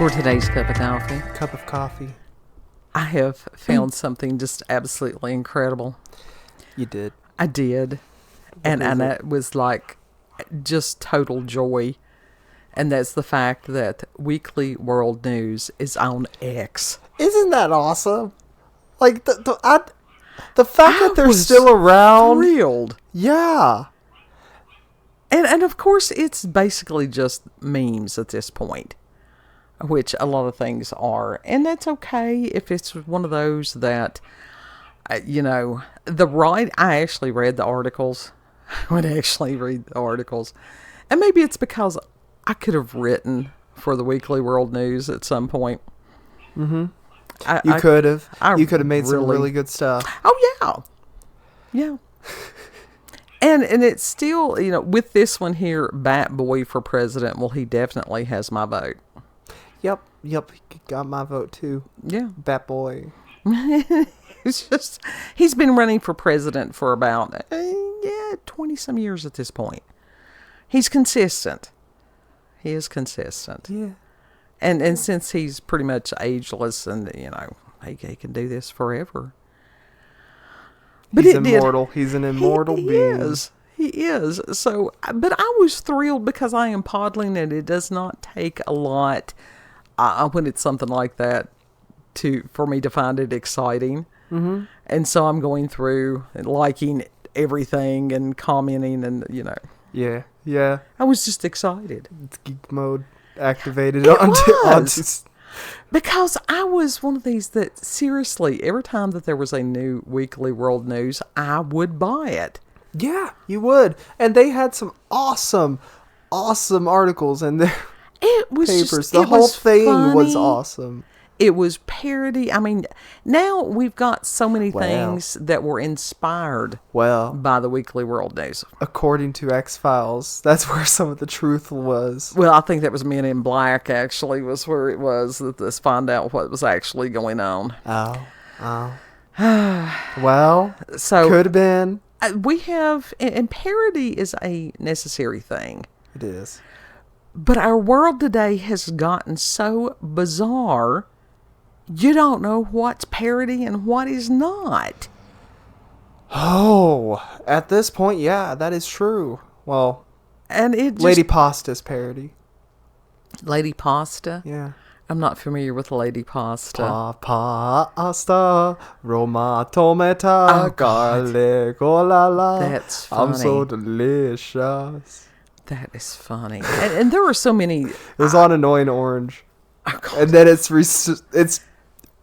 For today's cup of coffee, Cup of coffee. I have found something just absolutely incredible. You did. I did. And it was like just total joy. And that's the fact that Weekly World News is on X. Isn't that awesome? Like, the fact that they're was still around. Thrilled. Yeah. And of course, it's basically just memes at this point, which a lot of things are. And that's okay if it's one of those that, I actually read the articles. I would actually read the articles. And maybe it's because I could have written for the Weekly World News at some point. Mm-hmm. You could have. You could have made some really really good stuff. Oh, yeah. Yeah. And it's still, with this one here, Bat Boy for president, well, he definitely has my vote. Yep. He got my vote, too. Yeah. Bat Boy. It's just, he's been running for president for about, 20-some years at this point. He's consistent. He is consistent. Yeah. And since he's pretty much ageless and, he can do this forever. But he's immortal. He's an immortal being. He is. So, but I was thrilled because I am podling and it does not take a lot when it's something like that for me to find it exciting. Mm-hmm. And so I'm going through and liking everything and commenting and, Yeah. Yeah. I was just excited. It's geek mode activated Because I was one of these that, seriously, every time that there was a new Weekly World News, I would buy it. Yeah, you would. And they had some awesome articles in their papers. The whole thing was awesome. It was parody. I mean, now we've got so many things that were inspired by the Weekly World News. According to X-Files, that's where some of the truth was. Well, I think that was Men in Black, actually, was where it was. Let's find out what was actually going on. Oh. Well, so could have been. We have, and parody is a necessary thing. It is. But our world today has gotten so bizarre, you don't know what's parody and what is not. Oh, at this point, yeah, that is true. Well, and Lady Pasta's parody. Lady Pasta? Yeah. I'm not familiar with Lady Pasta. Pasta, Roma, tomata, garlic, oh la la. That's funny. I'm so delicious. That is funny. And there were so many. It was on Annoying Orange. Oh, and then it's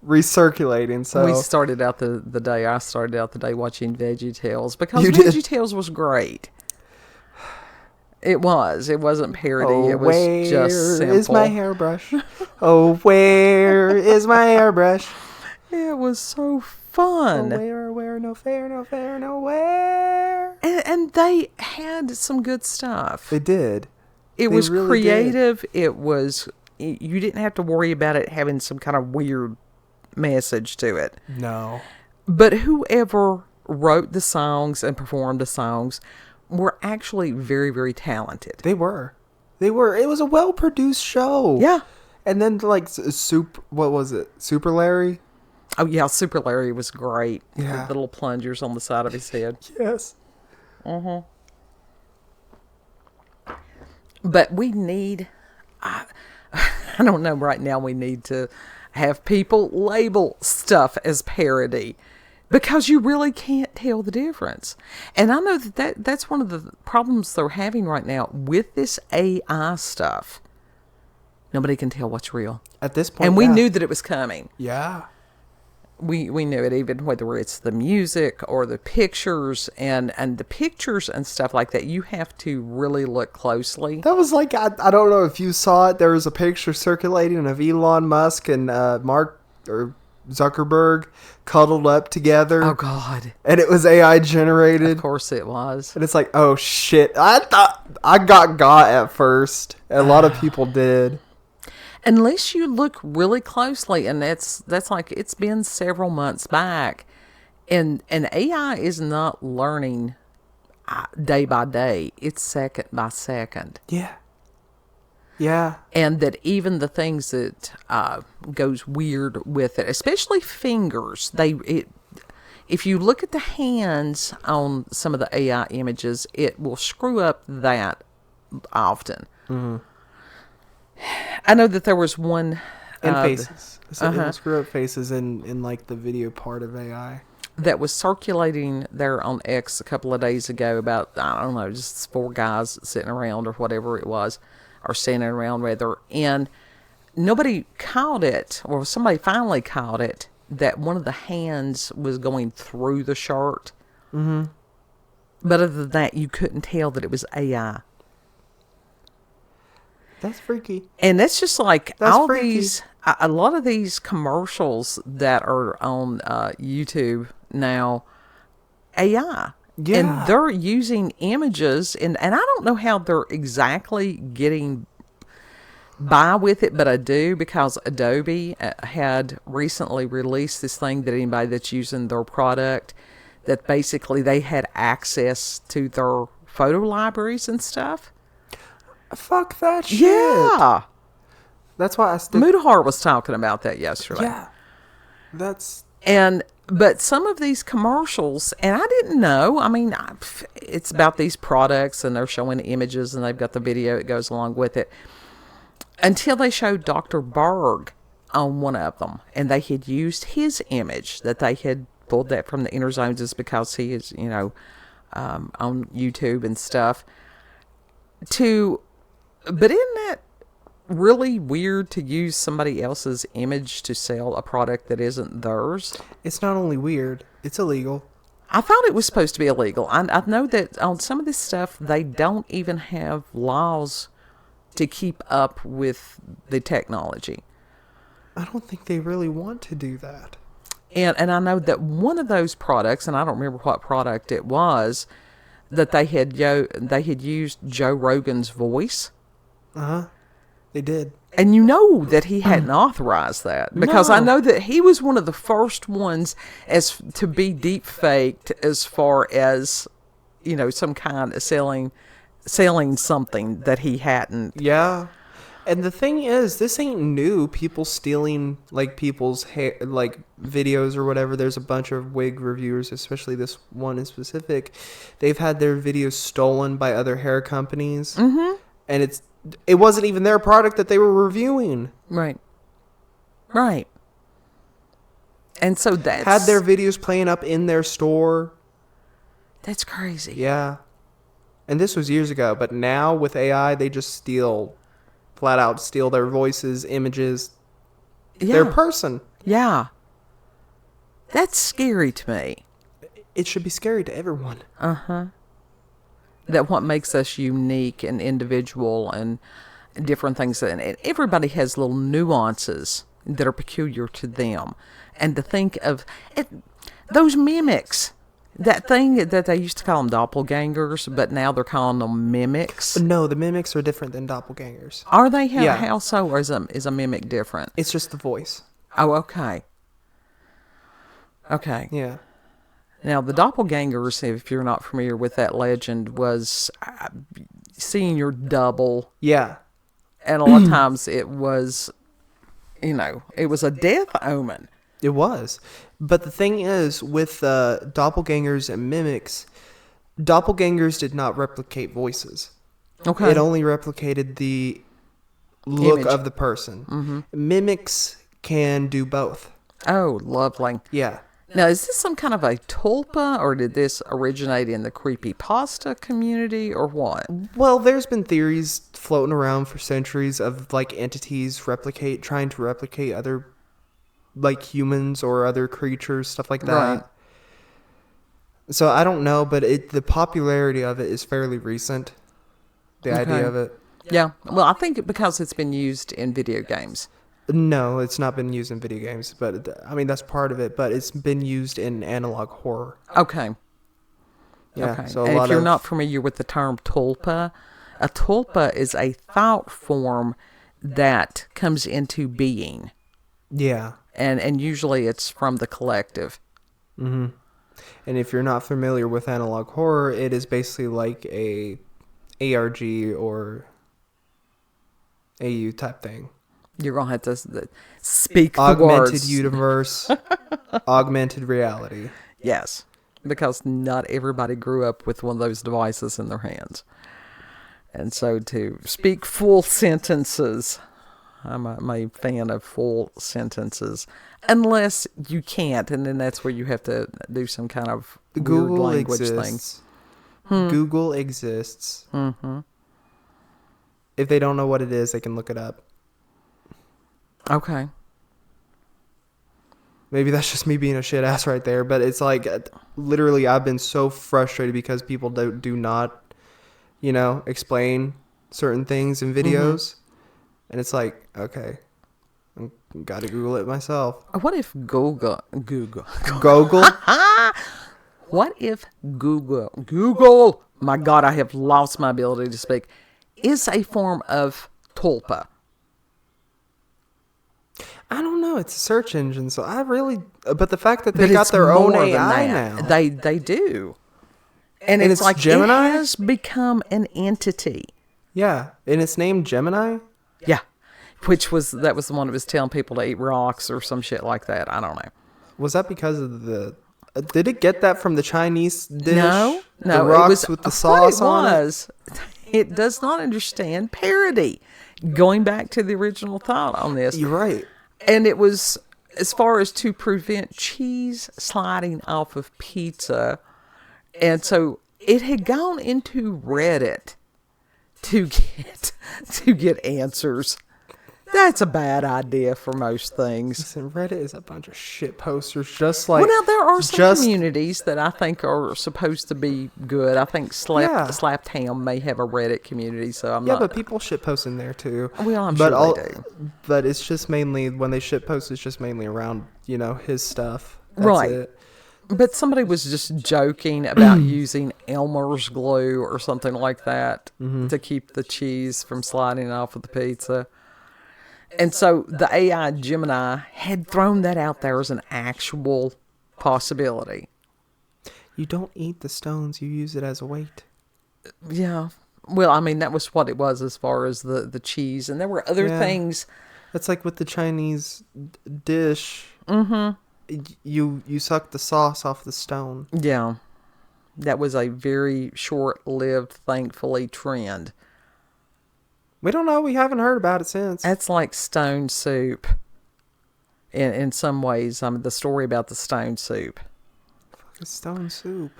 recirculating. So we started out the day. I started out the day watching VeggieTales because VeggieTales was great. It was. It wasn't parody. Oh, it was just simple. Where is my hairbrush? Oh, where is my hairbrush? It was so fun. Oh, where, no fair, nowhere. And they had some good stuff. They did. It was really creative. It was. You didn't have to worry about it having some kind of weird message to it. No. But whoever wrote the songs and performed the songs were actually very, very talented. They were. It was a well-produced show. Yeah. And then, what was it? Super Larry? Oh, yeah, Super Larry was great. Yeah. The little plungers on the side of his head. Yes. Mm-hmm. But we need... I don't know, right now we need to have people label stuff as parody. Because you really can't tell the difference. And I know that's one of the problems they're having right now with this AI stuff. Nobody can tell what's real. At this point, and we knew that it was coming. Yeah. We knew it, even whether it's the music or the pictures and the pictures and stuff like that. You have to really look closely. That was like, I don't know if you saw it. There was a picture circulating of Elon Musk and Mark or Zuckerberg cuddled up together. Oh, God. And it was AI generated. Of course it was. And it's like, oh, shit. I thought I got at first. A lot of people did. Unless you look really closely, and that's like, it's been several months back, and AI is not learning day by day. It's second by second. Yeah. Yeah. And that even the things that goes weird with it, especially fingers, if you look at the hands on some of the AI images, it will screw up that often. Mm-hmm. I know that there was one And faces. So it'll screw up faces in like the video part of AI. that was circulating there on X a couple of days ago about, I don't know, just 4 guys sitting around or whatever it was, or standing around rather, and nobody caught it, or somebody finally caught it, that one of the hands was going through the shirt. Mm-hmm. But other than that, you couldn't tell that it was AI. That's freaky. And that's just like That's all freaky. these, a lot of these commercials that are on YouTube now, AI. Yeah. And they're using images, and I don't know how they're exactly getting by with it, but I do, because Adobe had recently released this thing that anybody that's using their product, that basically they had access to their photo libraries and stuff. Fuck that shit. Yeah. That's why I stick. Mudahar was talking about that yesterday. Yeah. That's. But some of these commercials, and I didn't know, I mean, it's about these products and they're showing images and they've got the video that goes along with it, until they showed Dr. Berg on one of them, and they had used his image, that they had pulled that from the Inner Zones, just because he is, on YouTube and stuff. But isn't that really weird to use somebody else's image to sell a product that isn't theirs? It's not only weird, it's illegal. I thought it was supposed to be illegal. I know that on some of this stuff, they don't even have laws to keep up with the technology. I don't think they really want to do that. And I know that one of those products, and I don't remember what product it was, that they had used Joe Rogan's voice. Uh-huh. They did. And you know that he hadn't authorized that, because I know that he was one of the first ones as to be deep faked, as far as, some kind of selling something that he hadn't. Yeah. And the thing is, this ain't new. People stealing people's hair, videos or whatever. There's a bunch of wig reviewers, especially this one in specific. They've had their videos stolen by other hair companies. Mm-hmm. And it wasn't even their product that they were reviewing. Right. And so that's... Had their videos playing up in their store. That's crazy. Yeah. And this was years ago. But now with AI, they just flat out steal their voices, images, their person. Yeah. That's scary to me. It should be scary to everyone. Uh-huh. That what makes us unique and individual and different things. And everybody has little nuances that are peculiar to them. And to think of those mimics, that thing that they used to call them doppelgangers, but now they're calling them mimics. No, the mimics are different than doppelgangers. Are they? How so? Or is a mimic different? It's just the voice. Oh, okay. Okay. Yeah. Now, the doppelgangers, if you're not familiar with that legend, was seeing your double. Yeah. And a lot of times it was, it was a death omen. It was. But the thing is, with doppelgangers and mimics, doppelgangers did not replicate voices. Okay. It only replicated the look Image. of the person. Mm-hmm. Mimics can do both. Oh, lovely. Yeah. Now, is this some kind of a tulpa, or did this originate in the creepypasta community, or what? Well, there's been theories floating around for centuries of entities trying to replicate other humans or other creatures, stuff like that. Right. So I don't know, but the popularity of it is fairly recent. The idea of it. Yeah. Well, I think because it's been used in video games. No, it's not been used in video games, but I mean that's part of it. But it's been used in analog horror. Okay. Yeah. Okay. So and if you're not familiar with the term tulpa, a tulpa is a thought form that comes into being. Yeah. And usually it's from the collective. Mm-hmm. And if you're not familiar with analog horror, it is basically like a ARG or AU type thing. You're going to have to speak the Augmented words. universe, augmented reality. Yes, because not everybody grew up with one of those devices in their hands. And so to speak full sentences, I'm a fan of full sentences, unless you can't, and then that's where you have to do some kind of weird language exists. thing. Google exists. Mm-hmm. If they don't know what it is, they can look it up. Okay. Maybe that's just me being a shit ass right there, but it's like literally I've been so frustrated because people do not, explain certain things in videos. And it's like, okay, I got to Google it myself. What if Google? What if Google, my God, I have lost my ability to speak, is a form of tulpa? I don't know. It's a search engine, so but the fact that they got their own AI now. They do. And it's like Gemini? It has become an entity. Yeah, and it's named Gemini? Yeah. That was the one that was telling people to eat rocks or some shit like that. I don't know. Was that because of did it get that from the Chinese dish? No. The rocks with the sauce on it? It does not understand parody. Going back to the original thought on this. You're right. And it was, as far as to prevent cheese sliding off of pizza. And so it had gone into Reddit to get answers. That's a bad idea for most things. Listen, Reddit is a bunch of shit posters, just like... Well, now, there are some communities that I think are supposed to be good. I think Slapped Ham may have a Reddit community, so I'm not... Yeah, but people shit post in there, too. Well, I'm sure they do. But it's just mainly, when they shit post, it's just mainly around, his stuff. That's right. it. But somebody was just joking about using Elmer's glue or something like that to keep the cheese from sliding off of the pizza. And so the AI Gemini had thrown that out there as an actual possibility. You don't eat the stones, you use it as a weight. Yeah. Well, I mean, that was what it was as far as the cheese. And there were other things. It's like with the Chinese dish. Mm-hmm. You suck the sauce off the stone. Yeah. That was a very short-lived, thankfully, trend. We don't know. We haven't heard about it since. That's like stone soup. In some ways, the story about the stone soup. Fucking stone soup.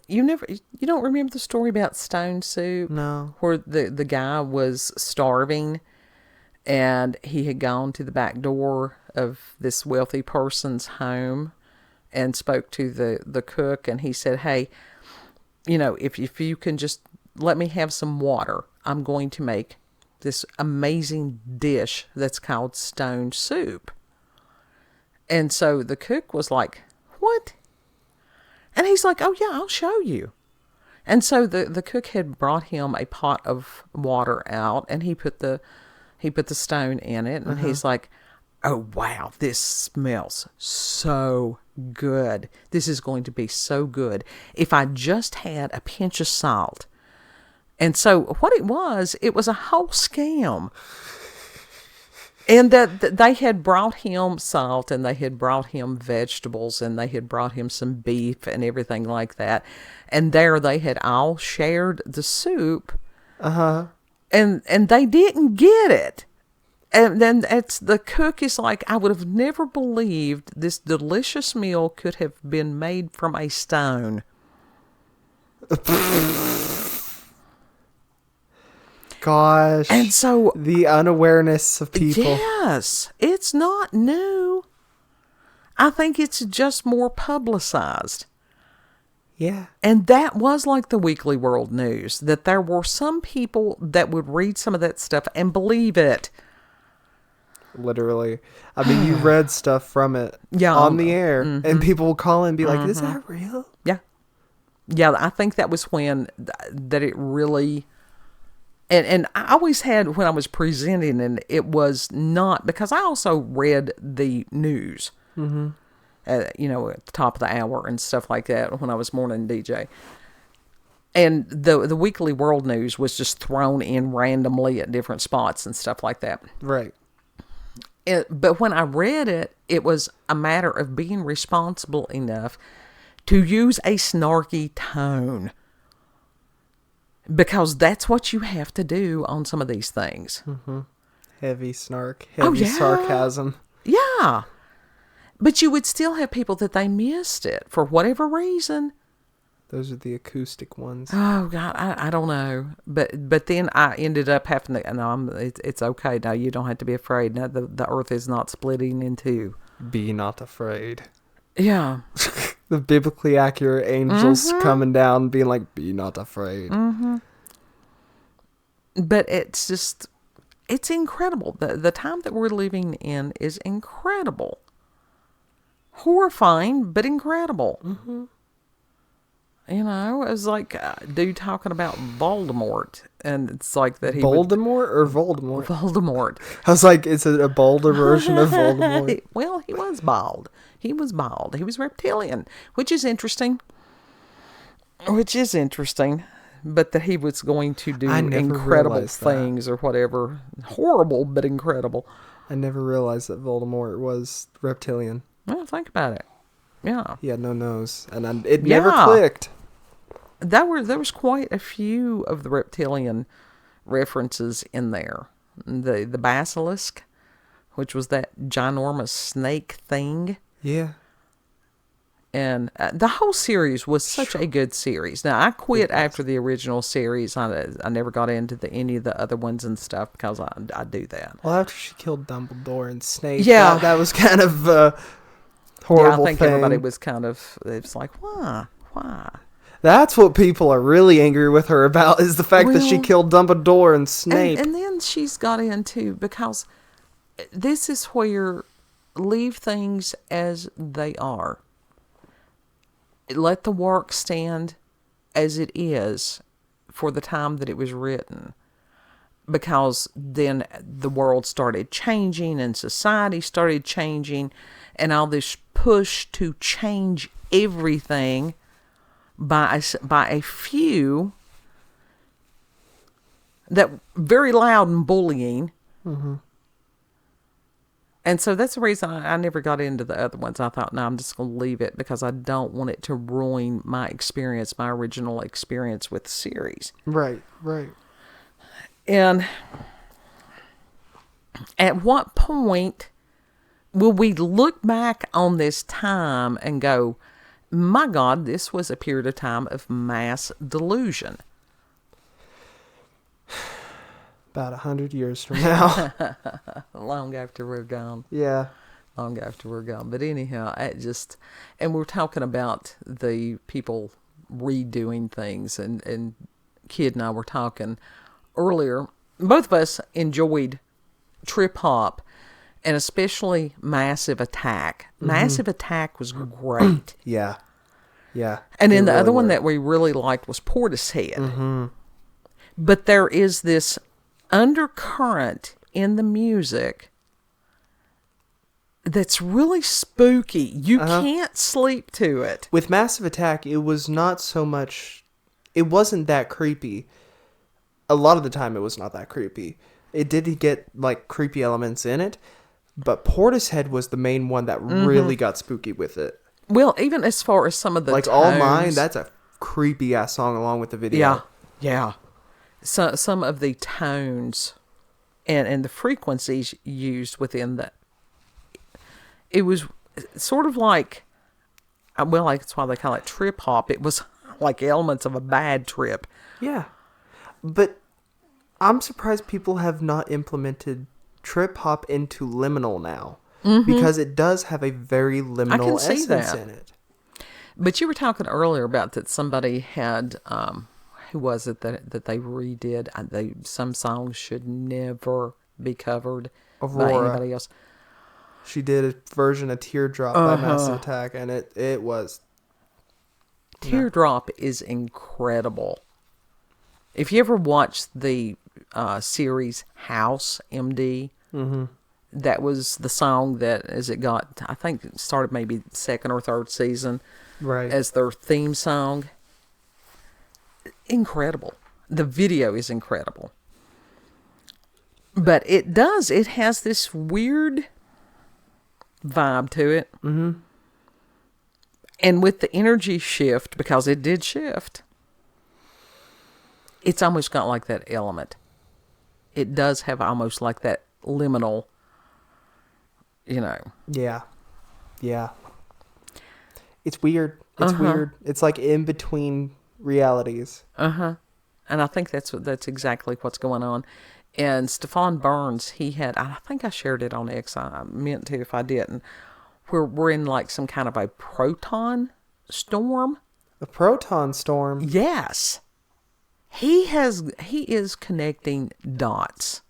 You don't remember the story about stone soup? No. Where the guy was starving, and he had gone to the back door of this wealthy person's home, and spoke to the cook, and he said, "Hey, if you can just let me have some water, I'm going to make this amazing dish that's called stone soup." And so the cook was like, "What?" And he's like, "Oh yeah, I'll show you." And so the cook had brought him a pot of water out, and he put the stone in it, and he's like, "Oh wow, this smells so good. This is going to be so good if I just had a pinch of salt." And so what it was a whole scam. And that they had brought him salt, and they had brought him vegetables, and they had brought him some beef and everything like that. And there they had all shared the soup. Uh-huh. And they didn't get it. And then the cook is like, "I would have never believed this delicious meal could have been made from a stone." Gosh. And so the unawareness of people. Yes, it's not new. I think it's just more publicized. Yeah. And that was like the Weekly World News, that there were some people that would read some of that stuff and believe it. Literally. I mean, you read stuff from it on the air, and people will call in and be like, "Is that real?" Yeah. Yeah, I think that was when that it really... And I always had, when I was presenting, and it was not, because I also read the news, at the top of the hour and stuff like that when I was morning DJ. And the Weekly World News was just thrown in randomly at different spots and stuff like that. Right. But when I read it, it was a matter of being responsible enough to use a snarky tone. Because that's what you have to do on some of these things. Mm-hmm. Heavy snark, heavy sarcasm. Yeah. But you would still have people that they missed it for whatever reason. Those are the acoustic ones. Oh, God, I don't know. But then I ended up having to, no, it's okay. Now, you don't have to be afraid. Now, the earth is not splitting in two. Be not afraid. Yeah. The biblically accurate angels coming down being like, be not afraid. Mm-hmm. But it's just, it's incredible. The time that we're living in is incredible. Horrifying, but incredible. Mm-hmm. You know, it was like a dude talking about Voldemort, and it's like that he Voldemort or Voldemort? Voldemort. I was like, is it a bolder version of Voldemort? Well, he was bald. He was bald. He was reptilian, which is interesting. But that he was going to do incredible things or whatever. Horrible, but incredible. I never realized that Voldemort was reptilian. Well, think about it. Yeah. He had no nose, and it never clicked. There was quite a few of the reptilian references in there. The basilisk, which was that ginormous snake thing. Yeah. And the whole series was such a good series. Now, I quit after the original series. I never got into any of the other ones and stuff because I do that. Well, after she killed Dumbledore and Snape, yeah, that was kind of horrible. Yeah, I think thing. everybody was kind of, it's like, why? That's what people are really angry with her about, is the fact that she killed Dumbledore and Snape. And then she's got into, because this is where leave things as they are. Let the work stand as it is for the time that it was written. Because then the world started changing and society started changing, and all this push to change everything by a few that very loud and bullying. Mm-hmm. And so that's the reason I never got into the other ones. I thought, no, I'm just going to leave it because I don't want it to ruin my experience, my original experience with the series. Right. And at what point will we look back on this time and go, my God, this was a period of time of mass delusion? About 100 years from now. Long after we're gone. Yeah. Long after we're gone. But anyhow, and we're talking about the people redoing things, and Kid and I were talking earlier. Both of us enjoyed trip hop, and especially Massive Attack. Mm-hmm. Massive Attack was great. Yeah. And then the other one that we really liked was Portishead. Mm-hmm. But there is this undercurrent in the music that's really spooky. You can't sleep to it. With Massive Attack, it was not so much... It wasn't that creepy. A lot of the time, it was not that creepy. It did get, like, creepy elements in it, but Portishead was the main one that really got spooky with it. Well, even as far as some of the like tones, All Mine, that's a creepy ass song along with the video. Yeah. So some of the tones and the frequencies used within that, it was sort of like, well, like that's why they call it trip hop. It was like elements of a bad trip. Yeah, but I'm surprised people have not implemented trip hop into liminal now. Mm-hmm. Because it does have a very liminal essence in it. But you were talking earlier about that somebody had, who was it that they redid? Some songs should never be covered by anybody else. She did a version of Teardrop by Massive Attack, and it was... Teardrop is incredible. If you ever watched the series House, MD... Mm-hmm. That was the song that, I think it started maybe second or third season, right, as their theme song. incredible. The video is incredible. But it has this weird vibe to it. Mm-hmm. And with the energy shift, because it did shift, it's almost got like that element. It does have almost like that liminal, Yeah. Yeah. It's weird. It's weird. It's like in between realities. And I think that's exactly what's going on. And Stefan Burns, I think I shared it on X. I meant to if I didn't. We're in like some kind of a proton storm. A proton storm? Yes. He is connecting dots.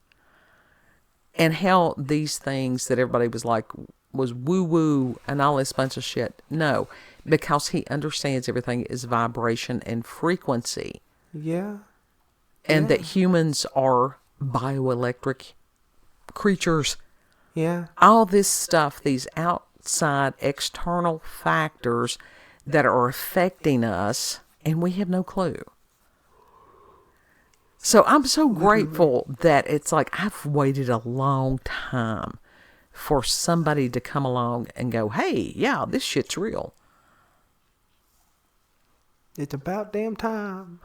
And how these things that everybody was like, was woo-woo and all this bunch of shit. No, because he understands everything is vibration and frequency. Yeah. And that humans are bioelectric creatures. Yeah. All this stuff, these outside external factors that are affecting us, and we have no clue. So I'm so grateful that it's like I've waited a long time for somebody to come along and go, hey, yeah, this shit's real. It's about damn time.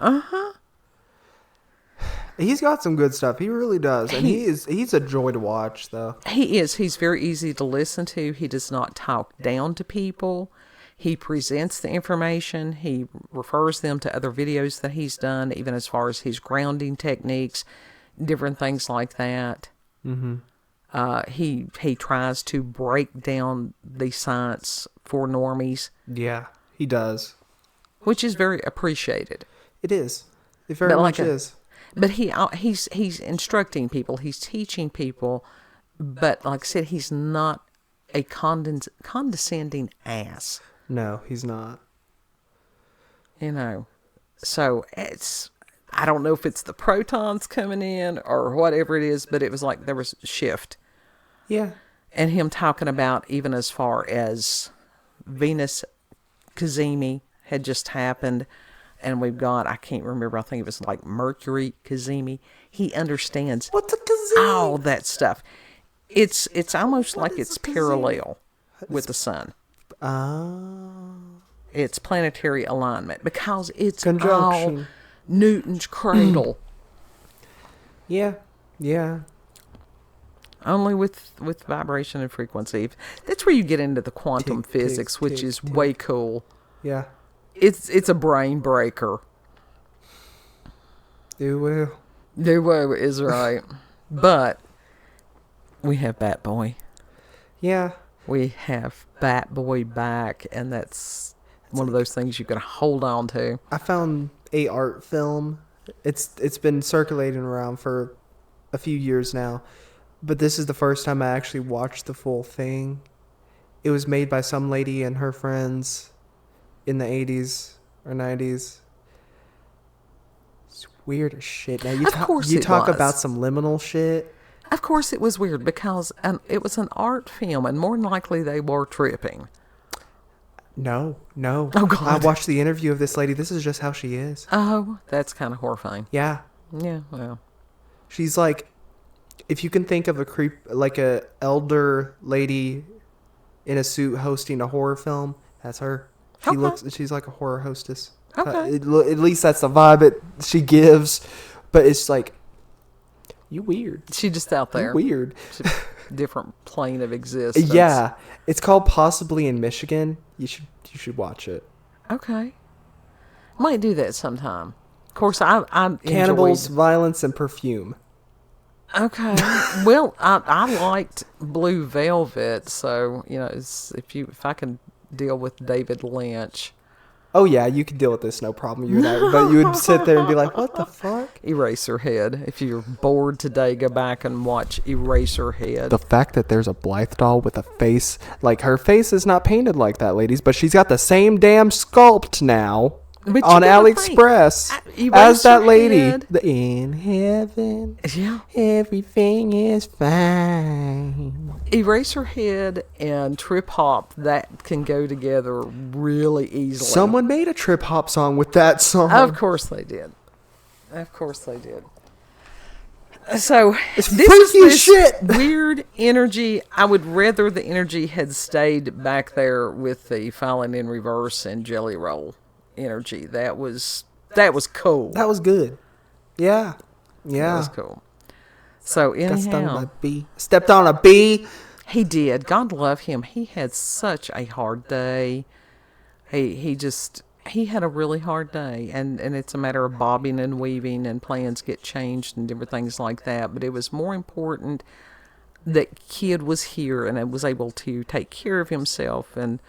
He's got some good stuff. He really does. And he's a joy to watch, though. He is. He's very easy to listen to. He does not talk down to people. He presents the information. He refers them to other videos that he's done, even as far as his grounding techniques, different things like that. Mm-hmm. He tries to break down the science for normies. Yeah, he does. Which is very appreciated. It is. It very much is. But he's instructing people. He's teaching people. But like I said, he's not a condescending ass. No, he's not. So I don't know if it's the protons coming in or whatever it is, but it was like there was a shift. Yeah. And him talking about even as far as Venus Cazimi had just happened, and we've got, I can't remember, I think it was like Mercury Cazimi. He understands what's a Cazimi? All that stuff. It's almost like it's parallel with the sun. It's planetary alignment because it's conjunction. All Newton's cradle. Yeah. Only with vibration and frequency. That's where you get into the quantum physics, which is way cool. Yeah. It's a brain breaker. Do well. Do well is right. But we have Bat Boy. Yeah. We have Bat Boy back, and that's one of those things you can hold on to. I found a art film. It's been circulating around for a few years now, but this is the first time I actually watched the full thing. It was made by some lady and her friends in the 80s or 90s. It's weird as shit. Now you talk about some liminal shit. Of course it was weird because it was an art film, and more than likely they were tripping. No. Oh, God. I watched the interview of this lady. This is just how she is. Oh, that's kind of horrifying. Yeah. Yeah, well. She's like, if you can think of like a elder lady in a suit hosting a horror film, that's her. She's like a horror hostess. Okay. At least that's the vibe she gives. But it's like, you weird. She just out there. You weird. Different plane of existence. Yeah. It's called Possibly in Michigan. You should watch it. Okay. Might do that sometime. Of course, I Cannibals, Violence, and Perfume. Okay. Well, I liked Blue Velvet, so if I can deal with David Lynch. Oh yeah, you could deal with this, no problem. You and I, but you would sit there and be like, "What the fuck?" Eraserhead. If you're bored today, go back and watch Eraserhead. The fact that there's a Blythe doll with a face, like her face is not painted like that, ladies, but she's got the same damn sculpt now on AliExpress as that lady. In heaven, yeah, everything is fine. Eraserhead and trip hop, that can go together really easily. Someone made a trip hop song with that song. Of course they did. Of course they did. So It's this freaky is as shit. weird energy. I would rather the energy had stayed back there with the Falling in Reverse and Jelly Roll energy. That was cool. That was good. Yeah. That Yeah. was cool. So Got stung by anyhow, a bee. Stepped on a bee. he did. God love him. He had such a hard day. He had a really hard day, and it's a matter of bobbing and weaving, and plans get changed and different things like that. But it was more important that kid was here and was able to take care of himself and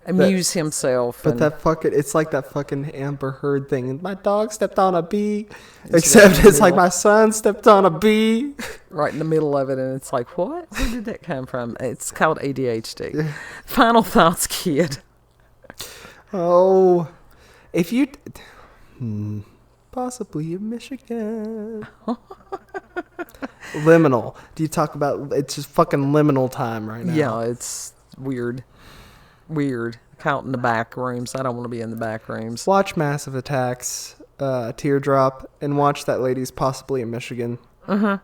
amuse himself. But and it's like that fucking Amber Heard thing. My dog stepped on a bee. Except it's like my son stepped on a bee. right in the middle of it, and it's like, what? Where did that come from? It's called ADHD. Final thoughts, kid. Oh, if you possibly in Michigan. Liminal. Do you talk about? It's just fucking liminal time right now. Yeah, it's weird. Out in the back rooms. I don't want to be in the back rooms. Watch Massive Attacks, Teardrop, and watch that lady's possibly in Michigan. I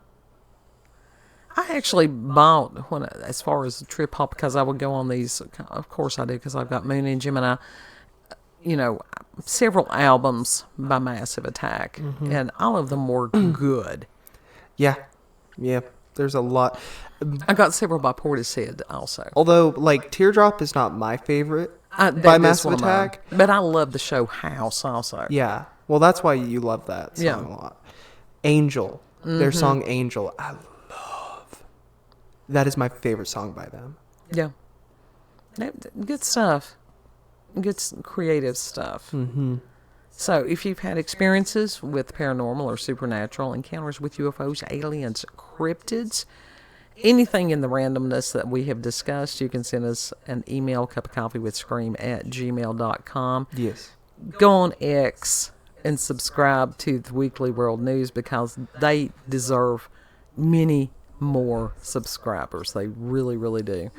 actually bought as far as the trip hop, because I would go on these. Of course I do, because I've got Moon and Gemini. Several albums by Massive Attack, and all of them were good. Yeah. There's a lot. I got several by Portishead also. Although, like, Teardrop is not my favorite That by is Massive one of mine. Attack. But I love the show House also. Yeah. Well, that's why you love that song a lot. Angel. Their song Angel. I love. That is my favorite song by them. Yeah. Good stuff. Good creative stuff. So if you've had experiences with paranormal or supernatural encounters with UFOs, aliens, cryptids, anything in the randomness that we have discussed, you can send us an email, cupofcoffeewithscream@gmail.com. Yes. Go on X and subscribe to the Weekly World News, because they deserve many more subscribers. They really, really do.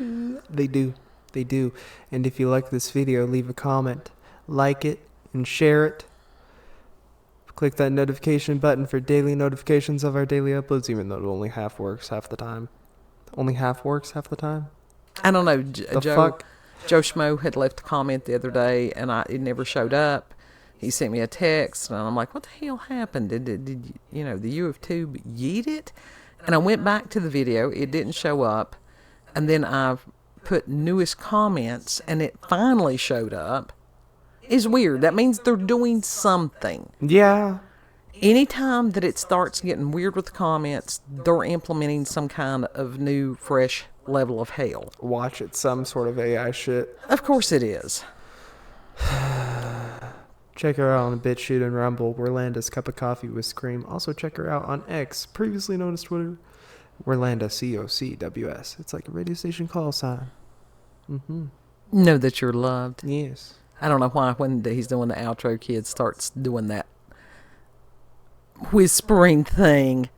They do. They do. And if you like this video, leave a comment, like it, and share it. Click that notification button for daily notifications of our daily uploads, even though it only half works half the time. Only half works half the time? I don't know. The Joe fuck? Schmo had left a comment the other day, and it never showed up. He sent me a text, and I'm like, what the hell happened? Did the UF-tube yeet it? And I went back to the video. It didn't show up. And then I put newest comments, and it finally showed up. It's weird. That means they're doing something. Yeah. Anytime that it starts getting weird with the comments, they're implementing some kind of new, fresh level of hell. Watch it. Some sort of AI shit. Of course it is. Check her out on BitChute and Rumble. Werlanda's Cup of Coffee with Scream. Also check her out on X, previously known as Twitter. Werlanda, COCWS. It's like a radio station call sign. Know that you're loved. Yes. I don't know why when he's doing the outro, kid starts doing that whispering thing.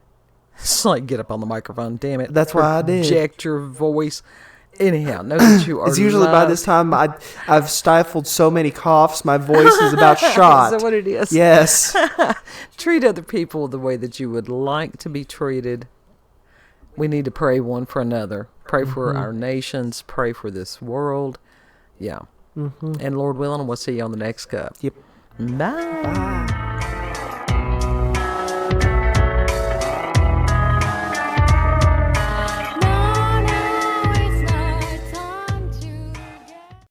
It's like, get up on the microphone, damn it. That's why I did. Project your voice. Anyhow, know that you are It's usually by loved. this time I've stifled so many coughs, my voice is about shot. Is that what it is? Yes. Treat other people the way that you would like to be treated. We need to pray one for another. Pray for our nations. Pray for this world. Yeah. And Lord willing, we'll see you on the next cup. Yep. Bye. Bye.